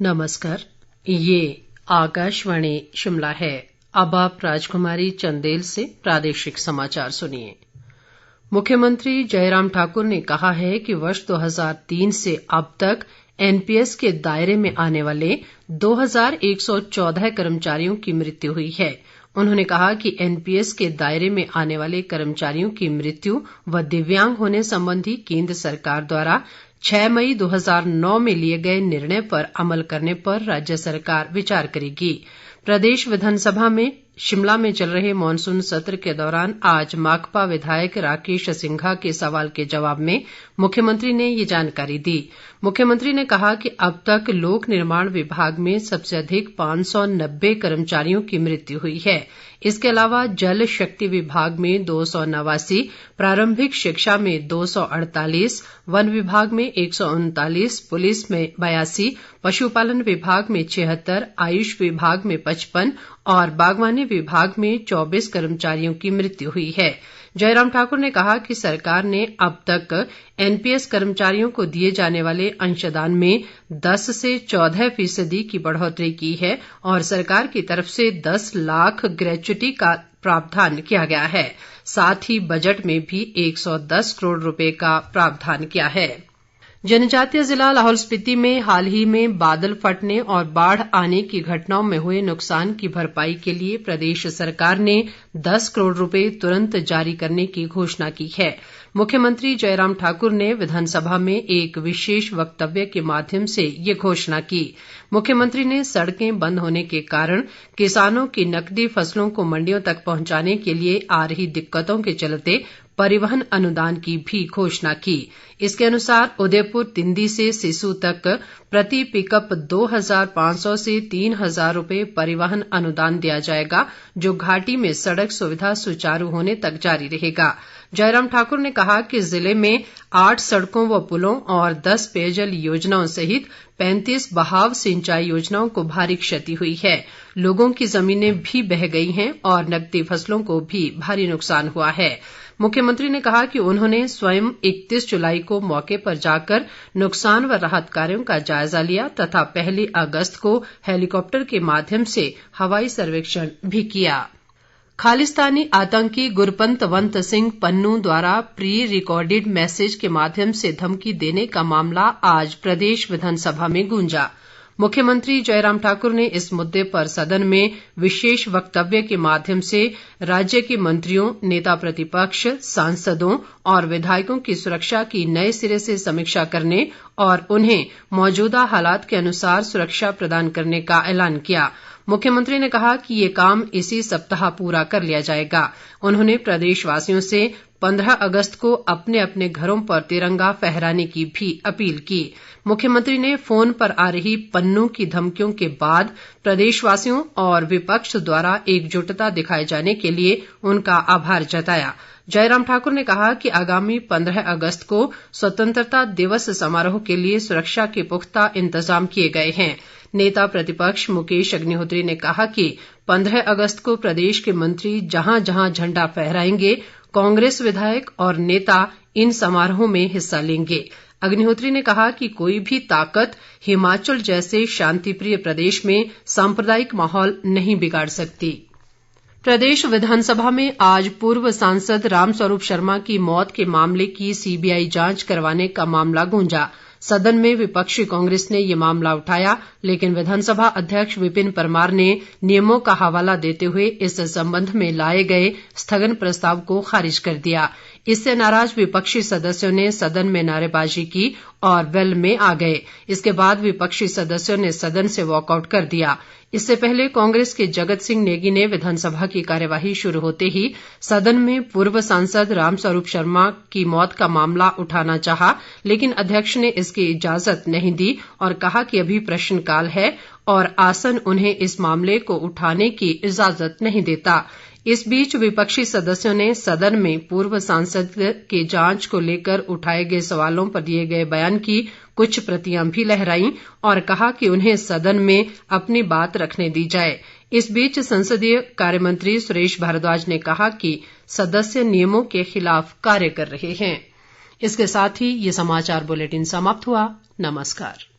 नमस्कार, ये आकाशवाणी शिमला है। अब आप राजकुमारी चंदेल से प्रादेशिक समाचार सुनिए। मुख्यमंत्री जयराम ठाकुर ने कहा है कि वर्ष 2003 से अब तक एनपीएस के दायरे में आने वाले 2114 कर्मचारियों की मृत्यु हुई है। उन्होंने कहा कि एनपीएस के दायरे में आने वाले कर्मचारियों की मृत्यु व दिव्यांग होने संबंधी केंद्र सरकार द्वारा 6 मई 2009 में लिए गए निर्णय पर अमल करने पर राज्य सरकार विचार करेगी। प्रदेश विधानसभा में शिमला में चल रहे मॉनसून सत्र के दौरान आज माकपा विधायक राकेश सिंघा के सवाल के जवाब में मुख्यमंत्री ने ये जानकारी दी। मुख्यमंत्री ने कहा कि अब तक लोक निर्माण विभाग में सबसे अधिक 590 कर्मचारियों की मृत्यु हुई है। इसके अलावा जल शक्ति विभाग में 289, प्रारंभिक शिक्षा में 248, वन विभाग में 139, पुलिस में 82, पशुपालन विभाग में 76, आयुष विभाग में 55 और बागवानी विभाग में 24 कर्मचारियों की मृत्यु हुई है। जयराम ठाकुर ने कहा कि सरकार ने अब तक एनपीएस कर्मचारियों को दिए जाने वाले अंशदान में 10 से 14% की बढ़ोतरी की है और सरकार की तरफ से 10 लाख ग्रेच्युटी का प्रावधान किया गया है। साथ ही बजट में भी 110 करोड़ रुपए का प्रावधान किया है। जनजातीय जिला लाहौल स्पीति में हाल ही में बादल फटने और बाढ़ आने की घटनाओं में हुए नुकसान की भरपाई के लिए प्रदेश सरकार ने 10 करोड़ रुपए तुरंत जारी करने की घोषणा की है। मुख्यमंत्री जयराम ठाकुर ने विधानसभा में एक विशेष वक्तव्य के माध्यम से ये घोषणा की। मुख्यमंत्री ने सड़कें बंद होने के कारण किसानों की नकदी फसलों को मंडियों तक पहुंचाने के लिए आ रही दिक्कतों के चलते परिवहन अनुदान की भी घोषणा की। इसके अनुसार उदयपुर तिंदी से सिसु तक प्रति पिकअप 2500 से 3000 रुपए परिवहन अनुदान दिया जाएगा, जो घाटी में सड़क सुविधा सुचारू होने तक जारी रहेगा। जयराम ठाकुर ने कहा कि जिले में 8 सड़कों व पुलों और 10 पेयजल योजनाओं सहित 35 बहाव सिंचाई योजनाओं को भारी क्षति हुई है। लोगों की जमीनें भी बह गई हैं और नकदी फसलों को भी भारी नुकसान हुआ है। मुख्यमंत्री ने कहा कि उन्होंने स्वयं 31 जुलाई को मौके पर जाकर नुकसान व राहत कार्यों का जायजा लिया तथा 1 अगस्त को हेलीकॉप्टर के माध्यम से हवाई सर्वेक्षण भी किया। खालिस्तानी आतंकी गुरपंतवंत सिंह पन्नू द्वारा प्री रिकॉर्डेड मैसेज के माध्यम से धमकी देने का मामला आज प्रदेश विधानसभा में गूंजा। मुख्यमंत्री जयराम ठाकुर ने इस मुद्दे पर सदन में विशेष वक्तव्य के माध्यम से राज्य के मंत्रियों, नेता प्रतिपक्ष, सांसदों और विधायकों की सुरक्षा की नए सिरे से समीक्षा करने और उन्हें मौजूदा हालात के अनुसार सुरक्षा प्रदान करने का ऐलान किया। मुख्यमंत्री ने कहा कि ये काम इसी सप्ताह पूरा कर लिया जाएगा। उन्होंने प्रदेशवासियों से 15 अगस्त को अपने अपने घरों पर तिरंगा फहराने की भी अपील की। मुख्यमंत्री ने फोन पर आ रही पन्नू की धमकियों के बाद प्रदेशवासियों और विपक्ष द्वारा एकजुटता दिखाए जाने के लिए उनका आभार जताया। जयराम ठाकुर ने कहा कि आगामी 15 अगस्त को स्वतंत्रता दिवस समारोह के लिए सुरक्षा के पुख्ता इंतजाम किए गए हैं। नेता प्रतिपक्ष मुकेश अग्निहोत्री ने कहा कि 15 अगस्त को प्रदेश के मंत्री जहां जहां झंडा फहराएंगे, कांग्रेस विधायक और नेता इन समारोहों में हिस्सा लेंगे। अग्निहोत्री ने कहा कि कोई भी ताकत हिमाचल जैसे शांतिप्रिय प्रदेश में सांप्रदायिक माहौल नहीं बिगाड़ सकती। प्रदेश विधानसभा में आज पूर्व सांसद रामस्वरूप शर्मा की मौत के मामले की सीबीआई जांच करवाने का मामला गूंजा। सदन में विपक्षी कांग्रेस ने ये मामला उठाया, लेकिन विधानसभा अध्यक्ष विपिन परमार ने नियमों का हवाला देते हुए इस संबंध में लाए गए स्थगन प्रस्ताव को खारिज कर दिया। इससे नाराज विपक्षी सदस्यों ने सदन में नारेबाजी की और वेल में आ गए। इसके बाद विपक्षी सदस्यों ने सदन से वॉकआउट कर दिया। इससे पहले कांग्रेस के जगत सिंह नेगी ने विधानसभा की कार्यवाही शुरू होते ही सदन में पूर्व सांसद रामस्वरूप शर्मा की मौत का मामला उठाना चाहा, लेकिन अध्यक्ष ने इसकी इजाजत नहीं दी और कहा कि अभी प्रश्नकाल है और आसन उन्हें इस मामले को उठाने की इजाजत नहीं देता। इस बीच विपक्षी सदस्यों ने सदन में पूर्व सांसद के जांच को लेकर उठाए गए सवालों पर दिए गए बयान की कुछ प्रतियां भी लहराई और कहा कि उन्हें सदन में अपनी बात रखने दी जाए। इस बीच संसदीय कार्य मंत्री सुरेश भारद्वाज ने कहा कि सदस्य नियमों के खिलाफ कार्य कर रहे हैं। इसके साथ ही ये समाचार बुलेटिन समाप्त हुआ। नमस्कार।